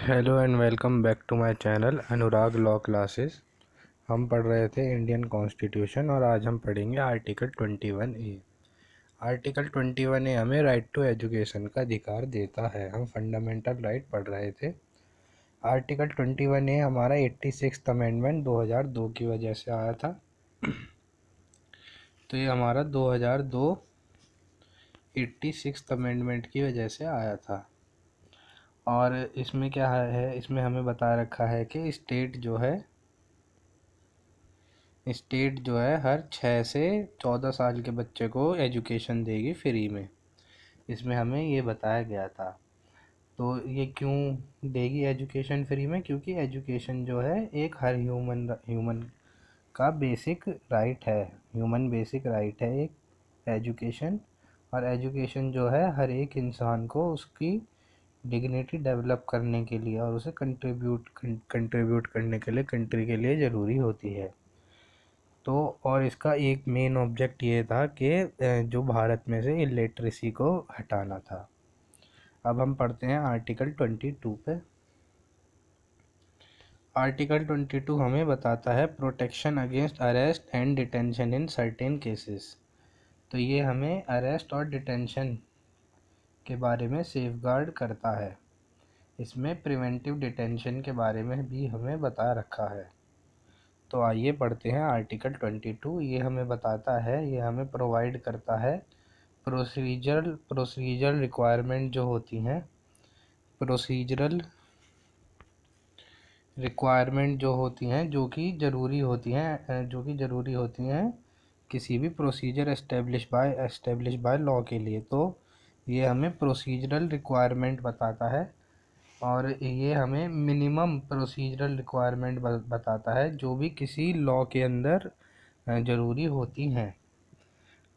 Hello and welcome back to my channel Anurag law classes. हम पढ़ रहे थे इंडियन कॉन्स्टिट्यूशन और आज हम पढ़ेंगे आर्टिकल 21A। आर्टिकल 21A हमें राइट टू एजुकेशन का अधिकार देता है। हम फंडामेंटल राइट पढ़ रहे थे। आर्टिकल 21A हमारा 86th अमेंडमेंट 2002 की वजह से आया था। तो ये हमारा 2002 86th अमेंडमेंट की वजह से आया था। और इसमें क्या है, इसमें हमें बता रखा है कि स्टेट जो है हर 6 से 14 साल के बच्चे को एजुकेशन देगी फ्री में। इसमें हमें ये बताया गया था। तो ये क्यों देगी एजुकेशन फ्री में? क्योंकि एजुकेशन जो है एक हर ह्यूमन का बेसिक राइट है। ह्यूमन बेसिक राइट है एक एजुकेशन। और एजुकेशन जो है हर एक इंसान को उसकी डिग्निटी डेवलप करने के लिए और उसे कंट्रीब्यूट करने के लिए, कंट्री के लिए ज़रूरी होती है। तो और इसका एक मेन ऑब्जेक्ट ये था कि जो भारत में से इलिटरेसी को हटाना था। अब हम पढ़ते हैं आर्टिकल 22 पे। आर्टिकल 22 हमें बताता है protection against arrest and detention in certain cases. तो ये हमें अरेस्ट और डिटेंशन के बारे में सेफगार्ड करता है। इसमें प्रिवेंटिव डिटेंशन के बारे में भी हमें बता रखा है। तो आइए पढ़ते हैं आर्टिकल 22। ये हमें बताता है, ये हमें प्रोवाइड करता है प्रोसीजरल रिक्वायरमेंट जो होती हैं, प्रोसीजरल रिक्वायरमेंट जो होती हैं, जो कि ज़रूरी होती हैं किसी भी प्रोसीजर एस्टेब्लिश बाय लॉ के लिए। तो ये हमें प्रोसीजरल रिक्वायरमेंट बताता है और ये हमें मिनिमम प्रोसीजरल रिक्वायरमेंट बताता है जो भी किसी लॉ के अंदर ज़रूरी होती हैं।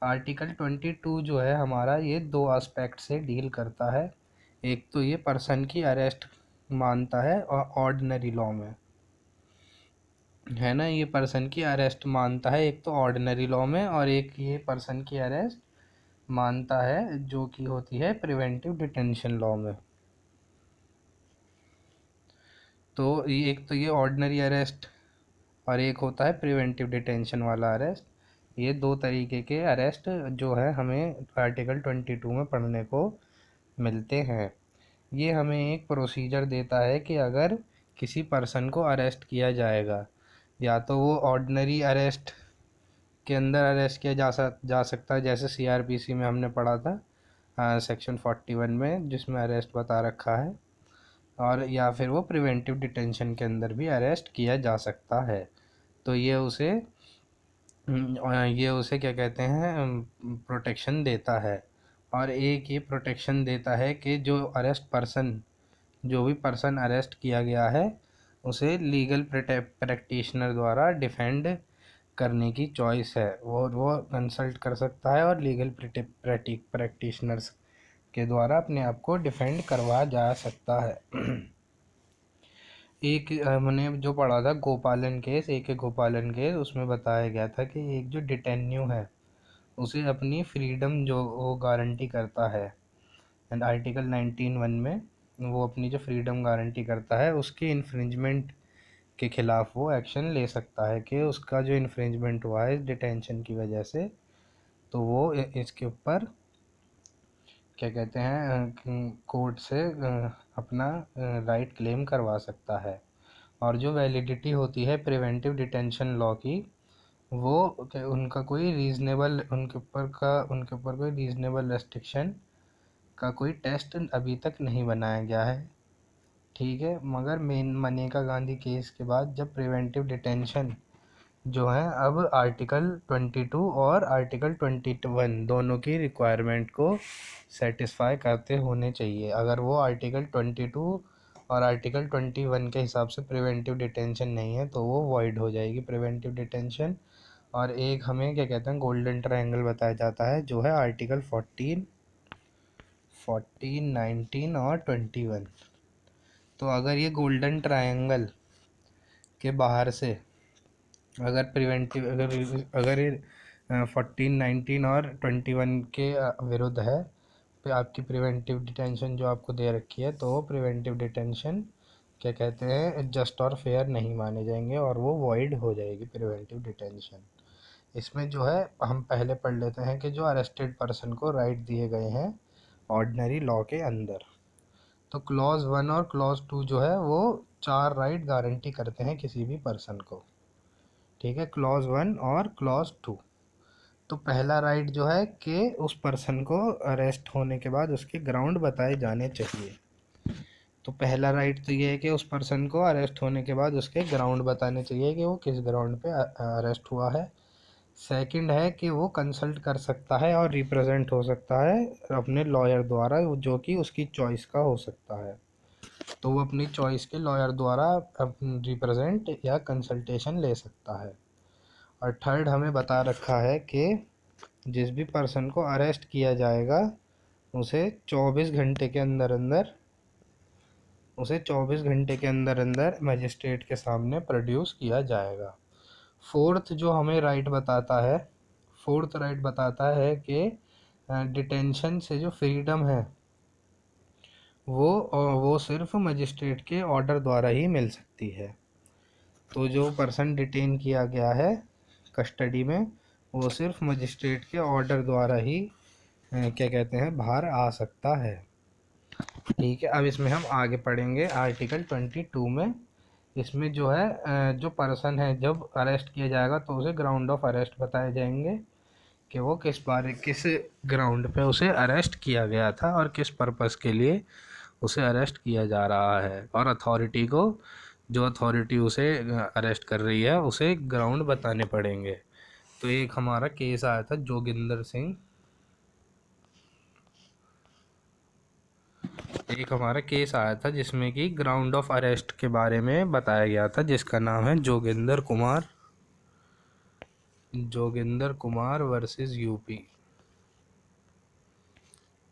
आर्टिकल 22 जो है हमारा, ये दो एस्पेक्ट से डील करता है। एक तो ये पर्सन की अरेस्ट मानता है और ऑर्डिनरी लॉ में है ना, ये पर्सन की अरेस्ट मानता है एक तो ऑर्डिनरी लॉ में, और एक ये पर्सन की अरेस्ट मानता है जो कि होती है प्रिवेंटिव डिटेंशन लॉ में। तो एक तो ये ऑर्डिनरी अरेस्ट और एक होता है प्रिवेंटिव डिटेंशन वाला अरेस्ट। ये दो तरीके के अरेस्ट जो है हमें आर्टिकल 22 में पढ़ने को मिलते हैं। ये हमें एक प्रोसीजर देता है कि अगर किसी पर्सन को अरेस्ट किया जाएगा, या तो वो ऑर्डिनरी अरेस्ट के अंदर अरेस्ट किया जा सकता है, जैसे सीआरपीसी में हमने पढ़ा था सेक्शन 41 में, जिसमें अरेस्ट बता रखा है। और या फिर वो प्रिवेंटिव डिटेंशन के अंदर भी अरेस्ट किया जा सकता है। तो ये उसे क्या कहते हैं, प्रोटेक्शन देता है। और एक ये प्रोटेक्शन देता है कि जो भी पर्सन अरेस्ट किया गया है उसे लीगल प्रैक्टिशनर द्वारा डिफेंड करने की चॉइस है। वो कंसल्ट कर सकता है और लीगल प्रैक्टिशनर्स के द्वारा अपने आप को डिफेंड करवा जा सकता है। एक हमने जो पढ़ा था गोपालन केस, गोपालन केस, उसमें बताया गया था कि एक जो डिटेन्यू है उसे अपनी फ्रीडम जो वो गारंटी करता है, एंड आर्टिकल 19(1) में वो अपनी जो फ्रीडम गारंटी करता है उसके इन्फ्रिंजमेंट के खिलाफ वो एक्शन ले सकता है कि उसका जो इन्फ्रिंजमेंट हुआ है डिटेंशन की वजह से, तो वो इसके ऊपर क्या कहते हैं, कोर्ट से अपना राइट क्लेम करवा सकता है। और जो वैलिडिटी होती है प्रिवेंटिव डिटेंशन लॉ की, वो उनका कोई रीज़नेबल उनके ऊपर कोई रीज़नेबल रेस्ट्रिक्शन का कोई टेस्ट अभी तक नहीं बनाया गया है। ठीक है, मगर मनेका गांधी केस के बाद जब प्रिवेंटिव डिटेंशन जो है अब आर्टिकल 22 और आर्टिकल 21 दोनों की रिक्वायरमेंट को सेटिस्फाई करते होने चाहिए। अगर वो आर्टिकल 22 और आर्टिकल 21 के हिसाब से प्रिवेंटिव डिटेंशन नहीं है तो वो वॉइड हो जाएगी प्रिवेंटिव डिटेंशन। और एक हमें क्या कहते हैं, गोल्डन ट्रायंगल बताया जाता है जो है आर्टिकल 14, 19 और 21। तो अगर ये गोल्डन ट्रायंगल के बाहर से अगर प्रिवेंटिव अगर ये 14, 19 और 21 के विरुद्ध है, तो आपकी प्रिवेंटिव डिटेंशन जो आपको दे रखी है, तो प्रिवेंटिव डिटेंशन क्या कहते हैं जस्ट और फेयर नहीं माने जाएंगे और वो वॉइड हो जाएगी प्रिवेंटिव डिटेंशन। इसमें जो है हम पहले पढ़ लेते हैं कि जो अरेस्टेड पर्सन को राइट दिए गए हैं ऑर्डिनरी लॉ के अंदर। तो क्लॉज 1 और क्लॉज 2 जो है वो 4 राइट गारंटी करते हैं किसी भी पर्सन को। ठीक है, क्लॉज 1 और क्लॉज 2। तो पहला राइट जो है कि उस पर्सन को अरेस्ट होने के बाद उसके ग्राउंड बताए जाने चाहिए। तो पहला राइट तो ये है कि उस पर्सन को अरेस्ट होने के बाद उसके ग्राउंड बताने चाहिए कि वो किस ग्राउंड पे अरेस्ट हुआ है। सेकंड है कि वो कंसल्ट कर सकता है और रिप्रेजेंट हो सकता है अपने लॉयर द्वारा, जो कि उसकी चॉइस का हो सकता है। तो वो अपनी चॉइस के लॉयर द्वारा रिप्रेजेंट या कंसल्टेशन ले सकता है। और थर्ड हमें बता रखा है कि जिस भी पर्सन को अरेस्ट किया जाएगा उसे 24 घंटे के अंदर अंदर मजिस्ट्रेट के सामने प्रोड्यूस किया जाएगा। फोर्थ राइट बताता है कि डिटेंशन से जो फ्रीडम है वो सिर्फ मजिस्ट्रेट के ऑर्डर द्वारा ही मिल सकती है। तो जो पर्सन डिटेन किया गया है कस्टडी में वो सिर्फ मजिस्ट्रेट के ऑर्डर द्वारा ही क्या कहते हैं बाहर आ सकता है। ठीक है, अब इसमें हम आगे पढ़ेंगे आर्टिकल 22 में। इसमें जो है जो पर्सन है जब अरेस्ट किया जाएगा तो उसे ग्राउंड ऑफ अरेस्ट बताए जाएंगे कि वो किस ग्राउंड पे उसे अरेस्ट किया गया था और किस पर्पस के लिए उसे अरेस्ट किया जा रहा है। और जो अथॉरिटी उसे अरेस्ट कर रही है उसे ग्राउंड बताने पड़ेंगे। तो एक हमारा केस आया था जिसमें कि ग्राउंड ऑफ अरेस्ट के बारे में बताया गया था, जिसका नाम है जोगिंदर कुमार वर्सेस यूपी।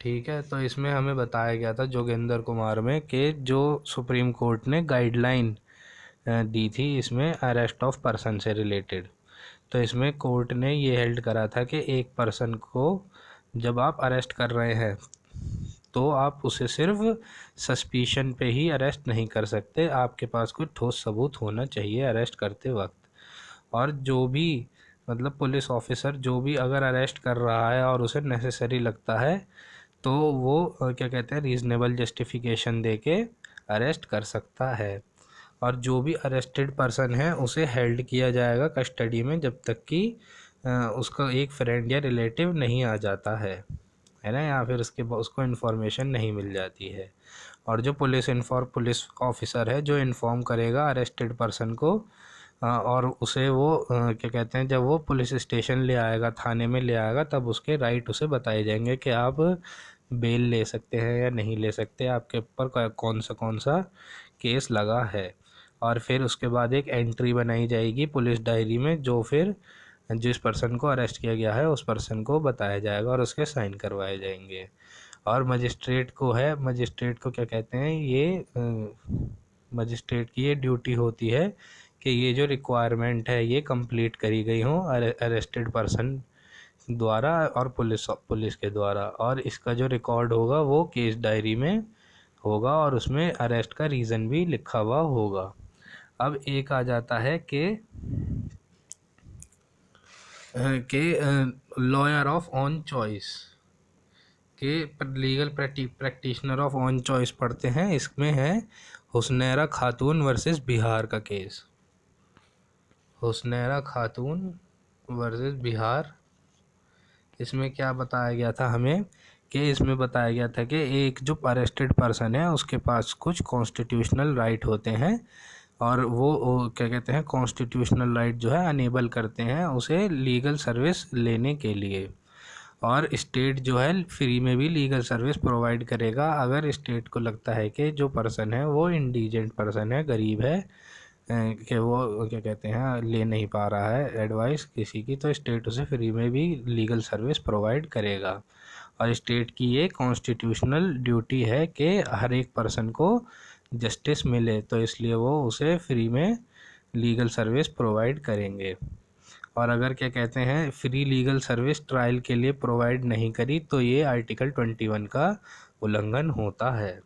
ठीक है, तो इसमें हमें बताया गया था जोगिंदर कुमार में कि जो सुप्रीम कोर्ट ने गाइडलाइन दी थी इसमें अरेस्ट ऑफ पर्सन से रिलेटेड। तो इसमें कोर्ट ने ये हेल्ड करा था कि एक पर्सन को जब आप अरेस्ट कर रहे हैं तो आप उसे सिर्फ सस्पिशन पे ही अरेस्ट नहीं कर सकते, आपके पास कोई ठोस सबूत होना चाहिए अरेस्ट करते वक्त। और जो भी पुलिस ऑफिसर जो भी अगर अरेस्ट कर रहा है और उसे नेसेसरी लगता है तो वो क्या कहते हैं रीज़नेबल जस्टिफिकेशन दे के अरेस्ट कर सकता है। और जो भी अरेस्टेड पर्सन है उसे हेल्ड किया जाएगा कस्टडी में जब तक कि उसका एक फ्रेंड या रिलेटिव नहीं आ जाता है ना, या फिर उसको इन्फॉर्मेशन नहीं मिल जाती है। और जो पुलिस ऑफिसर है जो इन्फॉर्म करेगा अरेस्टेड पर्सन को और उसे वो क्या कहते हैं जब वो पुलिस स्टेशन ले आएगा, थाने में ले आएगा, तब उसके राइट उसे बताए जाएंगे कि आप बेल ले सकते हैं या नहीं ले सकते, आपके ऊपर कौन सा केस लगा है। और फिर उसके बाद एक एंट्री बनाई जाएगी पुलिस डायरी में, जो फिर जिस पर्सन को अरेस्ट किया गया है उस पर्सन को बताया जाएगा और उसके साइन करवाए जाएंगे। और मजिस्ट्रेट को क्या कहते हैं मजिस्ट्रेट की ये ड्यूटी होती है कि ये जो रिक्वायरमेंट है ये कंप्लीट करी गई हो अरेस्टेड पर्सन द्वारा और पुलिस के द्वारा, और इसका जो रिकॉर्ड होगा वो केस डायरी में होगा और उसमें अरेस्ट का रीज़न भी लिखा हुआ होगा। अब एक आ जाता है कि लॉयर ऑफ ऑन चॉइस के legal practitioner of on choice पढ़ते हैं। इसमें है हुस्नैरा खातून वर्सेस बिहार का केस। हुस्नैरा खातून वर्सेस बिहार, इसमें क्या बताया गया था हमें कि इसमें बताया गया था कि एक जो अरेस्टेड पर्सन है उसके पास कुछ कॉन्स्टिट्यूशनल राइट होते हैं और वो क्या कहते हैं कॉन्स्टिट्यूशनल राइट जो है अनेबल करते हैं उसे लीगल सर्विस लेने के लिए। और स्टेट जो है फ्री में भी लीगल सर्विस प्रोवाइड करेगा अगर स्टेट को लगता है कि जो पर्सन है वो इंडिजेंट पर्सन है, गरीब है, कि वो क्या कहते हैं ले नहीं पा रहा है एडवाइस किसी की, तो स्टेट उसे फ्री में भी लीगल सर्विस प्रोवाइड करेगा। और स्टेट की ये कॉन्स्टिट्यूशनल ड्यूटी है कि हर एक पर्सन को जस्टिस मिले, तो इसलिए वो उसे फ्री में लीगल सर्विस प्रोवाइड करेंगे। और अगर क्या कहते हैं फ्री लीगल सर्विस ट्रायल के लिए प्रोवाइड नहीं करी तो ये आर्टिकल 21 का उल्लंघन होता है।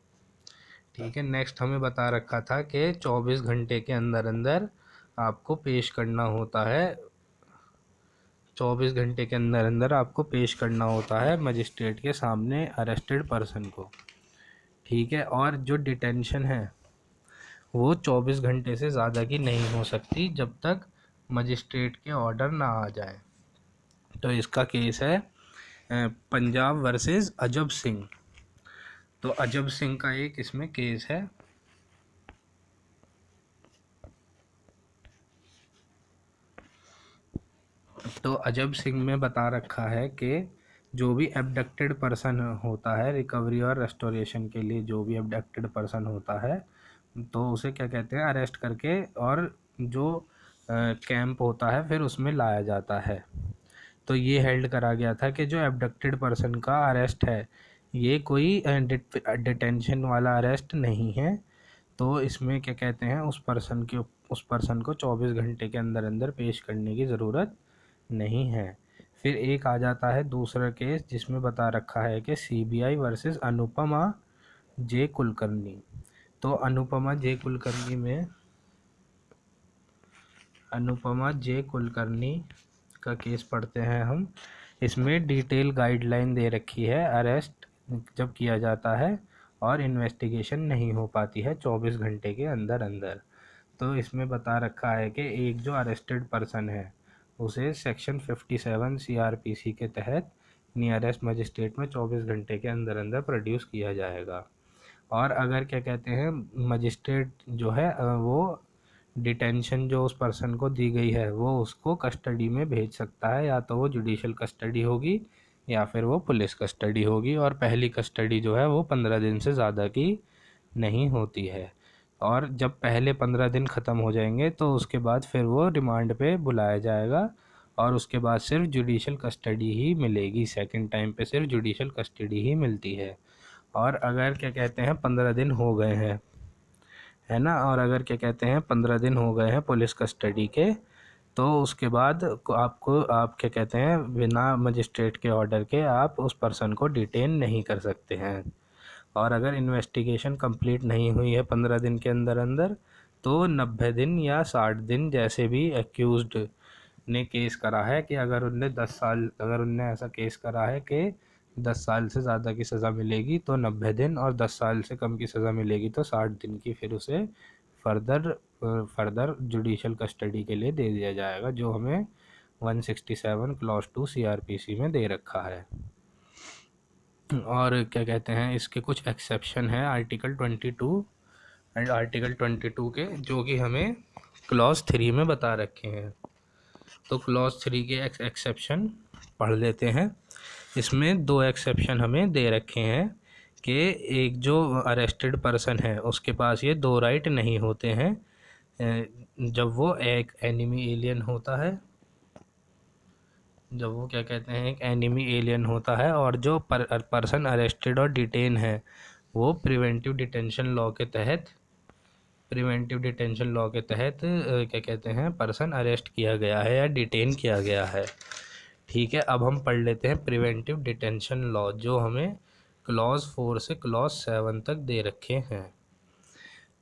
ठीक है। नेक्स्ट हमें बता रखा था कि 24 घंटे के अंदर अंदर आपको पेश करना होता है, 24 घंटे के अंदर अंदर आपको पेश करना होता है मजिस्ट्रेट के सामने अरेस्टेड पर्सन को। ठीक है। और जो डिटेंशन है वो 24 घंटे से ज़्यादा की नहीं हो सकती जब तक मजिस्ट्रेट के ऑर्डर ना आ जाए। तो इसका केस है पंजाब वर्सेस अजब सिंह। तो अजब सिंह का एक इसमें केस है। तो अजब सिंह में बता रखा है कि जो भी एबडक्टेड पर्सन होता है, रिकवरी और रेस्टोरेशन के लिए जो भी एबडक्टेड पर्सन होता है तो उसे क्या कहते हैं, अरेस्ट करके और जो कैंप होता है फिर उसमें लाया जाता है। तो ये हेल्ड करा गया था कि जो एबडक्टेड पर्सन का अरेस्ट है ये कोई डिटेंशन वाला अरेस्ट नहीं है। तो इसमें क्या कहते हैं, उस पर्सन को 24 घंटे के अंदर अंदर पेश करने की ज़रूरत नहीं है। फिर एक आ जाता है दूसरा केस जिसमें बता रखा है कि सीबीआई वर्सेस अनुपमा जे कुलकर्णी। तो अनुपमा जे कुलकर्णी का केस पढ़ते हैं हम। इसमें डिटेल गाइडलाइन दे रखी है अरेस्ट जब किया जाता है और इन्वेस्टिगेशन नहीं हो पाती है 24 घंटे के अंदर अंदर। तो इसमें बता रखा है कि एक जो अरेस्टेड पर्सन है उसे सेक्शन 57 सीआरपीसी के तहत नियरेस्ट मजिस्ट्रेट में 24 घंटे के अंदर अंदर प्रोड्यूस किया जाएगा। और अगर क्या कहते हैं मजिस्ट्रेट जो है वो डिटेंशन जो उस पर्सन को दी गई है वो उसको कस्टडी में भेज सकता है, या तो वो जुडिशल कस्टडी होगी या फिर वो पुलिस कस्टडी होगी। और पहली कस्टडी जो है वो 15 दिन से ज़्यादा की नहीं होती है। और जब पहले 15 दिन ख़त्म हो जाएंगे तो उसके बाद फिर वो रिमांड पे बुलाया जाएगा और उसके बाद सिर्फ जुडिशल कस्टडी ही मिलेगी। सेकंड टाइम पे सिर्फ जुडिशल कस्टडी ही मिलती है। और अगर क्या कहते हैं 15 दिन हो गए हैं, है ना, और अगर क्या कहते हैं 15 दिन हो गए हैं पुलिस कस्टडी के, तो उसके बाद आप क्या कहते हैं बिना मजिस्ट्रेट के ऑर्डर के आप उस पर्सन को डिटेन नहीं कर सकते हैं। और अगर इन्वेस्टिगेशन कंप्लीट नहीं हुई है 15 दिन के अंदर अंदर तो 90 दिन या 60 दिन जैसे भी एक्यूज्ड ने केस करा है कि अगर उनने ऐसा केस करा है कि 10 साल से ज़्यादा की सज़ा मिलेगी तो 90 दिन, और 10 साल से कम की सज़ा मिलेगी तो 60 दिन की फिर उसे फर्दर जुडिशल कस्टडी के लिए दे दिया जाएगा, जो हमें 167 क्लॉज 2 सीआरपीसी में दे रखा है। और क्या कहते हैं इसके कुछ एक्सेप्शन है आर्टिकल 22 एंड आर्टिकल 22 के, जो कि हमें क्लॉज 3 में बता रखे हैं। तो क्लॉज 3 के एक्सेप्शन पढ़ लेते हैं। इसमें 2 एक्सेप्शन हमें दे रखे हैं कि एक जो अरेस्टेड पर्सन है उसके पास ये 2 राइट नहीं होते हैं जब वो एक एनिमी एलियन होता है, जब वो क्या कहते हैं एक एनिमी एलियन होता है, और जो पर्सन अरेस्टेड और डिटेन है वो प्रिवेंटिव डिटेंशन लॉ के तहत क्या कहते हैं पर्सन अरेस्ट किया गया है या डिटेन किया गया है। ठीक है। अब हम पढ़ लेते हैं प्रिवेंटिव डिटेंशन लॉ, जो हमें क्लॉज 4 से क्लॉज 7 तक दे रखे हैं।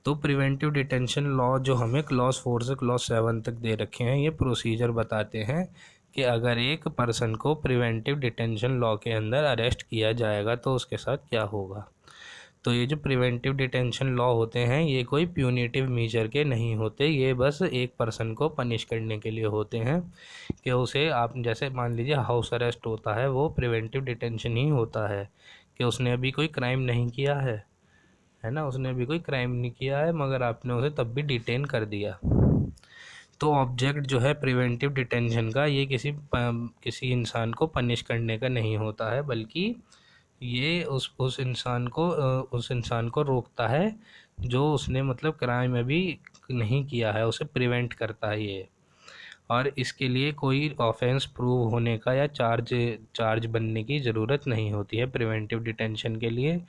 तो प्रिवेंटिव डिटेंशन लॉ जो हमें क्लॉज 4 से क्लॉज 7 तक दे रखे हैं ये प्रोसीजर बताते हैं कि अगर एक पर्सन को प्रिवेंटिव डिटेंशन लॉ के अंदर अरेस्ट किया जाएगा तो उसके साथ क्या होगा। तो ये जो प्रिवेंटिव डिटेंशन लॉ होते हैं ये कोई प्यूनिटिव मेजर के नहीं होते, ये बस एक पर्सन को पनिश करने के लिए होते हैं कि उसे आप जैसे मान लीजिए हाउस अरेस्ट होता है वो प्रिवेंटिव डिटेंशन ही होता है कि उसने अभी कोई क्राइम नहीं किया है ना, उसने अभी कोई क्राइम नहीं किया है मगर आपने उसे तब भी डिटेन कर दिया। तो ऑब्जेक्ट जो है प्रिवेंटिव डिटेंशन का ये किसी इंसान को पनिश करने का नहीं होता है, बल्कि ये उस इंसान को रोकता है जो उसने मतलब क्राइम अभी नहीं किया है, उसे प्रिवेंट करता है ये। और इसके लिए कोई ऑफेंस प्रूव होने का या चार्ज बनने की ज़रूरत नहीं होती है प्रिवेंटिव डिटेंशन के लिए।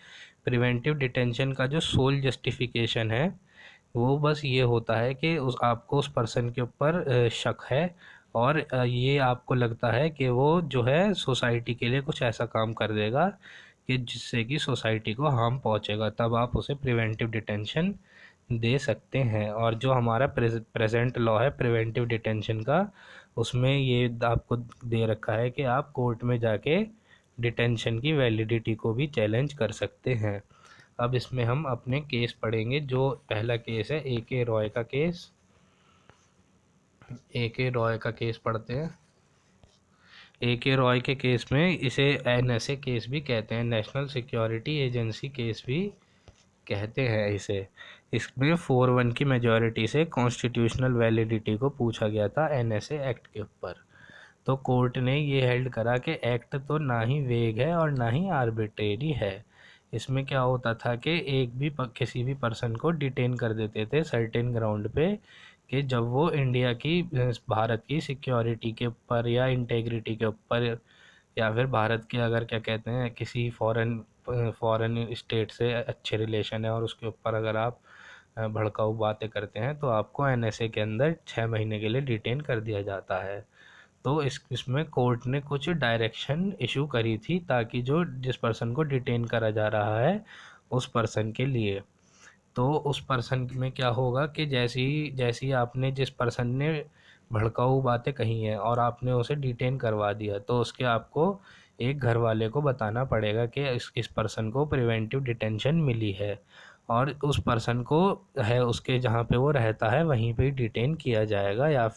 प्रिवेंटिव डिटेंशन का जो सोल जस्टिफिकेशन है वो बस ये होता है कि आपको उस पर्सन के ऊपर शक है और ये आपको लगता है कि वो जो है सोसाइटी के लिए कुछ ऐसा काम कर देगा कि जिससे कि सोसाइटी को हार्म पहुंचेगा, तब आप उसे प्रिवेंटिव डिटेंशन दे सकते हैं। और जो हमारा प्रेजेंट लॉ है प्रिवेंटिव डिटेंशन का, उसमें ये आपको दे रखा है कि आप कोर्ट में जाके डिटेंशन की वैलिडिटी को भी चैलेंज कर सकते हैं। अब इसमें हम अपने केस पढ़ेंगे। जो पहला केस है ए.के. रॉय का केस। ए.के. रॉय का केस पढ़ते हैं। ए.के. रॉय के केस में इसे एनएसए केस भी कहते हैं, नेशनल सिक्योरिटी एजेंसी केस भी कहते हैं इसे। इसमें 4-1 की मेजॉरिटी से कॉन्स्टिट्यूशनल वैलिडिटी को पूछा गया था एनएसए एक्ट के ऊपर। तो कोर्ट ने ये हेल्ड करा कि एक्ट तो ना ही वेग है और ना ही आर्बिट्रेरी है। इसमें क्या होता था कि किसी भी पर्सन को डिटेन कर देते थे सर्टेन ग्राउंड पे, कि जब वो इंडिया की भारत की सिक्योरिटी के ऊपर या इंटेग्रिटी के ऊपर, या फिर भारत के अगर क्या कहते हैं किसी फॉरेन स्टेट से अच्छे रिलेशन है और उसके ऊपर अगर आप भड़काऊ बातें करते हैं तो आपको एनएसए के अंदर 6 महीने के लिए डिटेन कर दिया जाता है। तो इसमें कोर्ट ने कुछ डायरेक्शन इशू करी थी ताकि जो जिस पर्सन को डिटेन करा जा रहा है उस पर्सन के लिए, तो उस पर्सन में क्या होगा कि जैसी जैसी आपने जिस पर्सन ने भड़काऊ बातें कही हैं और आपने उसे डिटेन करवा दिया, तो उसके आपको एक घर वाले को बताना पड़ेगा कि इस पर्सन को प्रिवेंटिव डिटेंशन मिली है, और उस पर्सन को है उसके जहाँ पे वो रहता है वहीं पे डिटेन किया जाएगा, या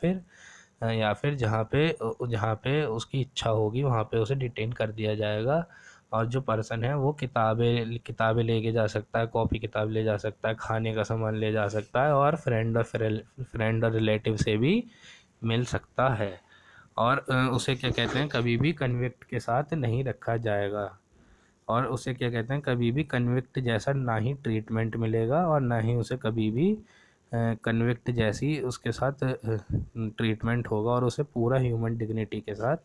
फिर जहाँ पे उसकी इच्छा होगी वहाँ पे उसे डिटेन कर दिया जाएगा। और जो पर्सन है वो किताबें लेके जा सकता है, कॉपी किताब ले जा सकता है, खाने का सामान ले जा सकता है, और फ्रेंड और रिलेटिव से भी मिल सकता है। और उसे क्या कहते हैं कभी भी कन्विक्ट के साथ नहीं रखा जाएगा, और उसे क्या कहते हैं कभी भी कन्विक्ट जैसा ना ही ट्रीटमेंट मिलेगा और ना ही उसे कभी भी कन्विक्ट जैसी उसके साथ ट्रीटमेंट होगा, और उसे पूरा ह्यूमन डिग्निटी के साथ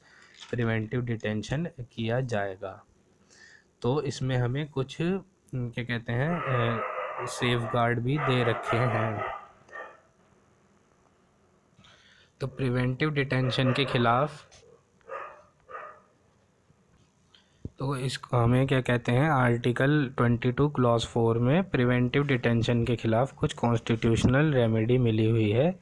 प्रिवेंटिव डिटेंशन किया जाएगा। तो इसमें हमें कुछ क्या कहते हैं सेफ गार्ड भी दे रखे हैं। तो प्रिवेंटिव डिटेंशन के खिलाफ तो इसको हमें क्या कहते हैं आर्टिकल 22 क्लॉज 4 में प्रिवेंटिव डिटेंशन के खिलाफ कुछ कॉन्स्टिट्यूशनल रेमेडी मिली हुई है।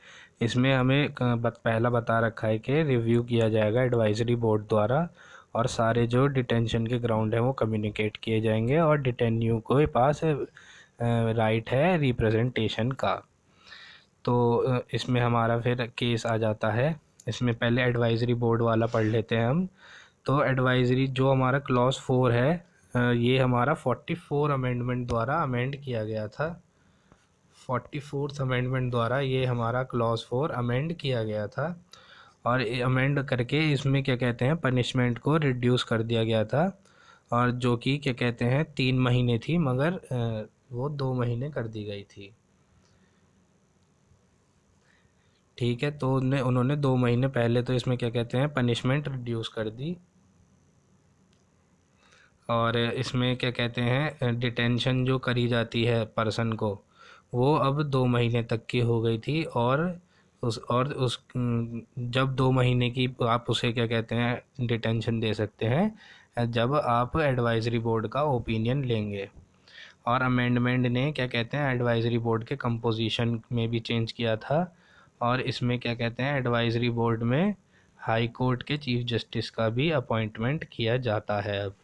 इसमें हमें पहला बता रखा है कि रिव्यू किया जाएगा एडवाइजरी बोर्ड द्वारा, और सारे जो डिटेंशन के ग्राउंड हैं वो कम्युनिकेट किए जाएंगे, और डिटेन्यू के पास राइट है रिप्रेजेंटेशन का। तो इसमें हमारा फिर केस आ जाता है। इसमें पहले एडवाइजरी बोर्ड वाला पढ़ लेते हैं हम। तो एडवाइजरी जो हमारा क्लॉज 4 है, ये हमारा 44 अमेंडमेंट द्वारा अमेंड किया गया था। 44th अमेंडमेंट द्वारा ये हमारा क्लॉज 4 अमेंड किया गया था, और अमेंड करके इसमें क्या कहते हैं पनिशमेंट को रिड्यूस कर दिया गया था, और जो कि क्या कहते हैं 3 महीने थी मगर वो 2 महीने कर दी गई थी। ठीक है, तो उन्होंने 2 महीने पहले तो इसमें क्या कहते हैं पनिशमेंट रिड्यूस कर दी, और इसमें क्या कहते हैं डिटेंशन जो करी जाती है पर्सन को वो अब 2 महीने तक की हो गई थी, और उस जब 2 महीने की आप उसे क्या कहते हैं डिटेंशन दे सकते हैं जब आप एडवाइजरी बोर्ड का ओपिनियन लेंगे। और अमेंडमेंट ने क्या कहते हैं एडवाइजरी बोर्ड के कंपोजिशन में भी चेंज किया था, और इसमें क्या कहते हैं एडवाइजरी बोर्ड में हाई कोर्ट के चीफ जस्टिस का भी अपॉइंटमेंट किया जाता है अब।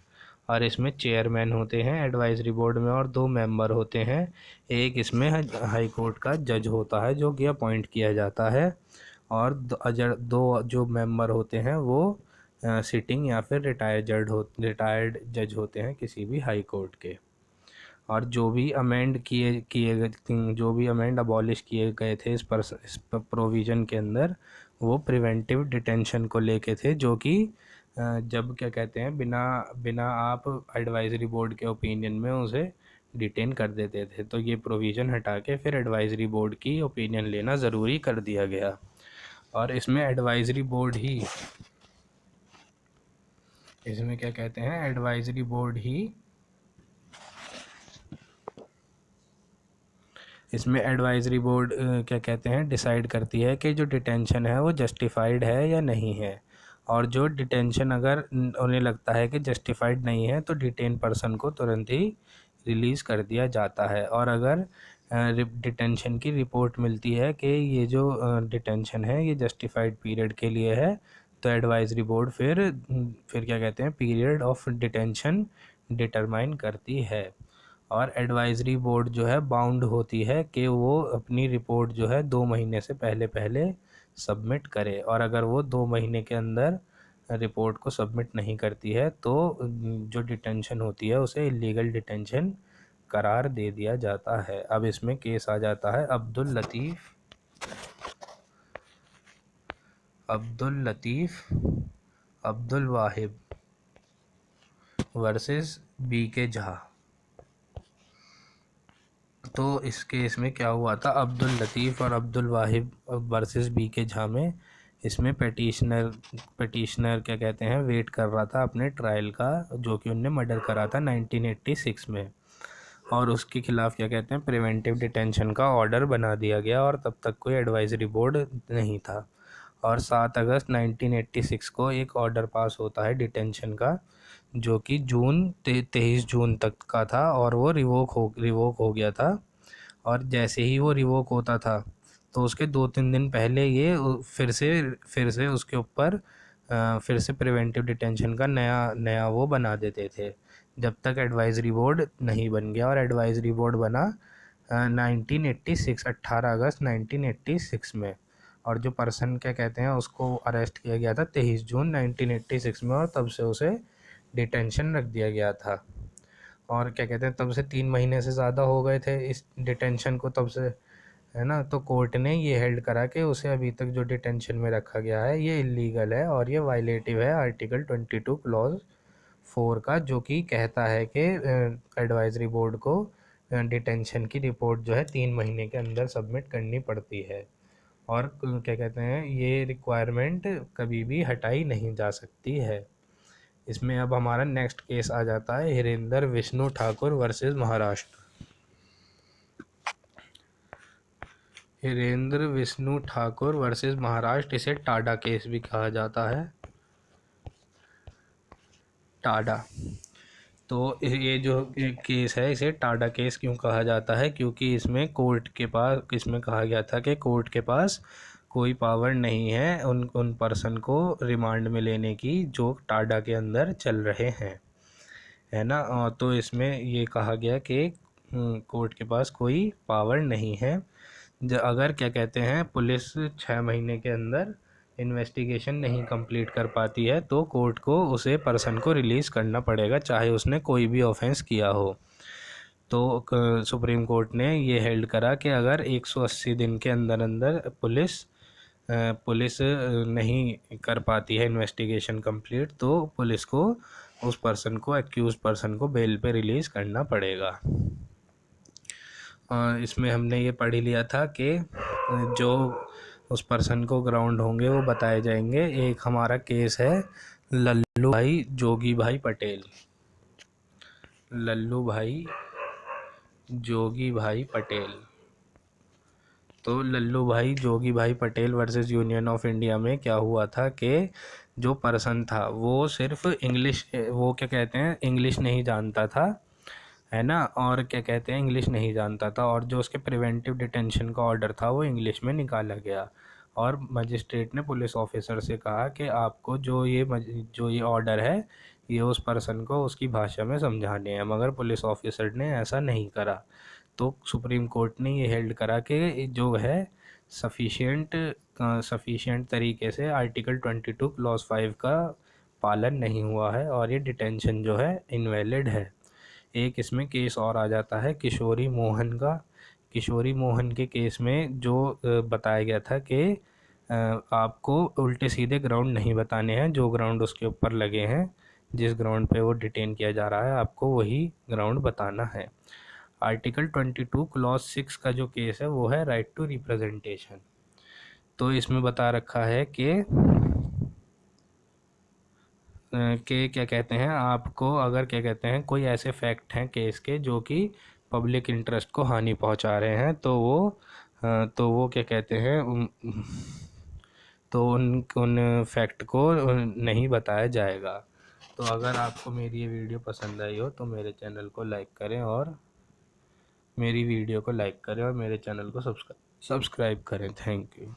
और इसमें चेयरमैन होते हैं एडवाइजरी बोर्ड में और 2 मेंबर होते हैं। एक इसमें हाई कोर्ट का जज होता है जो कि अपॉइंट किया जाता है, और दो जो मेंबर होते हैं वो सिटिंग या फिर रिटायर्ड जज होते हैं किसी भी हाई कोर्ट के। और जो भी अमेंड किए किए गए जो भी अमेंड अबॉलिश किए गए थे इस प्रोविज़न के अंदर, वो प्रिवेंटिव डिटेंशन को लेके थे, जो कि जब क्या कहते हैं बिना बिना आप एडवाइजरी बोर्ड के ओपिनियन में उसे डिटेन कर देते थे, तो ये प्रोविज़न हटा के फिर एडवाइजरी बोर्ड की ओपिनियन लेना ज़रूरी कर दिया गया। और इसमें एडवाइजरी बोर्ड ही इसमें क्या कहते हैं एडवाइजरी बोर्ड ही इसमें एडवाइजरी बोर्ड क्या कहते हैं डिसाइड करती है कि जो डिटेंशन है वो जस्टिफाइड है या नहीं है। और जो डिटेंशन अगर उन्हें लगता है कि जस्टिफाइड नहीं है तो डिटेन पर्सन को तुरंत ही रिलीज़ कर दिया जाता है। और अगर डिटेंशन की रिपोर्ट मिलती है कि ये जो डिटेंशन है ये जस्टिफाइड पीरियड के लिए है, तो एडवाइजरी बोर्ड फिर क्या कहते हैं, पीरियड ऑफ डिटेंशन डिटरमाइन करती है। और एडवाइजरी बोर्ड जो है बाउंड होती है कि वो अपनी रिपोर्ट जो है 2 महीने से पहले पहले सबमिट करे, और अगर वो 2 महीने के अंदर रिपोर्ट को सबमिट नहीं करती है तो जो डिटेंशन होती है उसे इलीगल डिटेंशन करार दे दिया जाता है। अब इसमें केस आ जाता है अब्दुल लतीफ़ अब्दुल वाहिब वर्सेस बी के झा। तो इस केस में क्या हुआ था, अब्दुल लतीफ़ और अब्दुल वाहिब वर्सेस बी के झा में, इसमें पिटिशनर क्या कहते हैं वेट कर रहा था अपने ट्रायल का, जो कि उनने मर्डर करा था 1986 में, और उसके खिलाफ क्या कहते हैं प्रिवेंटिव डिटेंशन का ऑर्डर बना दिया गया, और तब तक कोई एडवाइजरी बोर्ड नहीं था। और 7 अगस्त 1986 को एक ऑर्डर पास होता है डिटेंशन का, जो कि 23 जून तक का था, और वो रिवोक हो गया था। और जैसे ही वो रिवोक होता था तो उसके 2-3 दिन पहले ये फिर से उसके ऊपर फिर से प्रिवेंटिव डिटेंशन का नया वो बना देते थे, जब तक एडवाइजरी बोर्ड नहीं बन गया। और एडवाइजरी बोर्ड बना 1986 18 अगस्त 1986 में। और जो पर्सन क्या कहते हैं उसको अरेस्ट किया गया था 23 जून 1986 में, और तब से उसे डिटेंशन रख दिया गया था। और क्या कहते हैं तब से 3 महीने से ज़्यादा हो गए थे इस डिटेंशन को तब से, है ना। तो कोर्ट ने ये हेल्ड करा कि उसे अभी तक जो डिटेंशन में रखा गया है ये इलीगल है, और ये वायलेटिव है आर्टिकल 22 क्लॉज 4 का, जो कि कहता है कि एडवाइजरी बोर्ड को डिटेंशन की रिपोर्ट जो है 3 महीने के अंदर सबमिट करनी पड़ती है, और क्या कहते हैं ये रिक्वायरमेंट कभी भी हटाई नहीं जा सकती है। इसमें अब हमारा नेक्स्ट केस आ जाता है हिरेंद्र विष्णु ठाकुर वर्सेस महाराष्ट्र। हिरेंद्र विष्णु ठाकुर वर्सेस महाराष्ट्र, इसे टाडा केस भी कहा जाता है, टाडा। तो ये जो केस है इसे टाडा केस क्यों कहा जाता है, क्योंकि इसमें कहा गया था कि कोर्ट के पास कोई पावर नहीं है उन पर्सन को रिमांड में लेने की जो टाडा के अंदर चल रहे हैं, है ना। तो इसमें ये कहा गया कि कोर्ट के पास कोई पावर नहीं है। अगर क्या कहते हैं पुलिस 6 महीने के अंदर इन्वेस्टिगेशन नहीं कंप्लीट कर पाती है तो कोर्ट को उसे पर्सन को रिलीज़ करना पड़ेगा, चाहे उसने कोई भी ऑफेंस किया हो। तो सुप्रीम कोर्ट ने ये हेल्ड करा कि अगर 180 दिन के अंदर अंदर पुलिस नहीं कर पाती है इन्वेस्टिगेशन कंप्लीट, तो पुलिस को उस पर्सन को एक्यूज पर्सन को बेल पे रिलीज़ करना पड़ेगा। इसमें हमने ये पढ़ लिया था कि जो उस पर्सन को ग्राउंड होंगे वो बताए जाएंगे। एक हमारा केस है लल्लू भाई जोगी भाई पटेल, लल्लू भाई जोगी भाई पटेल। तो लल्लू भाई जोगी भाई Patel versus union of India में क्या हुआ था कि जो पर्सन था वो सिर्फ इंग्लिश, वो क्या कहते हैं इंग्लिश नहीं जानता था, है ना। और क्या कहते हैं इंग्लिश नहीं जानता था, और जो उसके प्रिवेंटिव डिटेंशन का ऑर्डर था वो इंग्लिश में निकाला गया, और मजिस्ट्रेट ने पुलिस ऑफिसर से कहा कि आपको जो ये ऑर्डर है ये उस पर्सन को उसकी भाषा में समझाने हैं, मगर पुलिस ऑफिसर ने ऐसा नहीं करा। तो सुप्रीम कोर्ट ने ये हेल्ड करा कि जो है सफिशिएंट तरीके से आर्टिकल 22 क्लॉज 5 का पालन नहीं हुआ है, और ये डिटेंशन जो है इनवैलिड है। एक इसमें केस और आ जाता है किशोरी मोहन का। किशोरी मोहन के केस में जो बताया गया था कि आपको उल्टे सीधे ग्राउंड नहीं बताने हैं, जो ग्राउंड उसके ऊपर लगे हैं, जिस ग्राउंड पे वो डिटेन किया जा रहा है आपको वही ग्राउंड बताना है। आर्टिकल 22 क्लॉज 6 का जो केस है वो है राइट टू रिप्रेजेंटेशन। तो इसमें बता रखा है कि क्या कहते हैं आपको, अगर क्या कहते हैं कोई ऐसे फैक्ट हैं केस के जो कि पब्लिक इंटरेस्ट को हानि पहुंचा रहे हैं, तो वो क्या कहते हैं तो उन फैक्ट को नहीं बताया जाएगा। तो अगर आपको मेरी ये वीडियो पसंद आई हो तो मेरे चैनल को लाइक करें और मेरी वीडियो को लाइक करें और मेरे चैनल को सब्सक्राइब करें। Thank you.